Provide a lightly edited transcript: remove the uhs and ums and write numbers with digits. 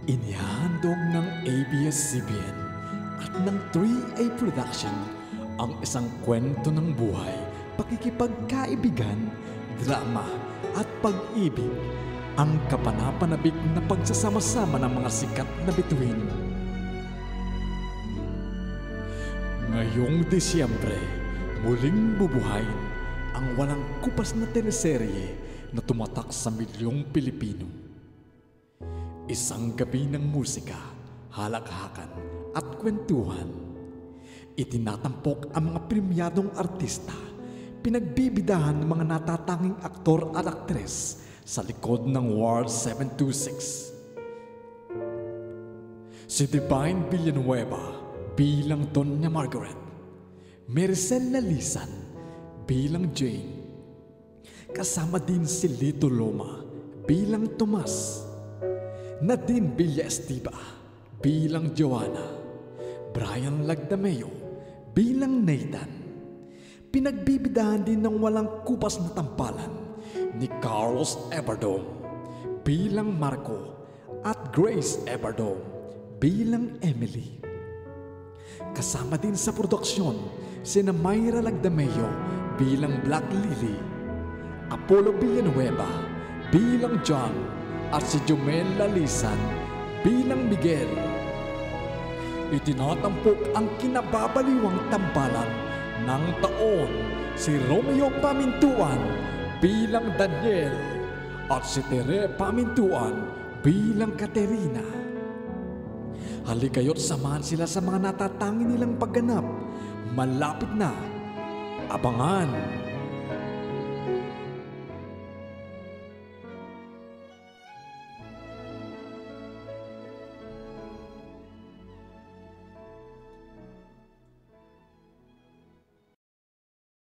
Inihandog ng ABS-CBN at ng 3A Production ang isang kwento ng buhay, pakikipagkaibigan, drama at pag-ibig, ang kapanapanabik na pagsasama-sama ng mga sikat na bituin. Ngayong Disyembre, muling bubuhayin ang walang kupas na teleserye na tumatak sa milyong Pilipino. Isang gabi ng musika, halakhakan at kwentuhan. Itinatampok ang mga premyadong artista, pinagbibidahan ng mga natatanging aktor at aktres sa likod ng Ward 726. Si Divine Villanueva bilang Doña Margaret, Maricel Lalisan bilang Jane, kasama din si Lito Loma bilang Tomas, Nadine Villaestiva bilang Joanna, Brian Lagdameo bilang Nathan. Pinagbibidahan din ng walang kupas na tampalan ni Carlos Everdome bilang Marco at Grace Everdome bilang Emily. Kasama din sa produksyon sina Mayra Lagdameo bilang Black Lily, Apollo Villanueva bilang John at si Jomel Lalisan bilang Miguel. Itinatampok ang kinababaliwang tambalan ng taon si Romeo Pamintuan bilang Daniel at si Tere Pamintuan bilang Katerina. Halikayo't samahan sila sa mga natatanging nilang pagganap. Malapit na. Abangan!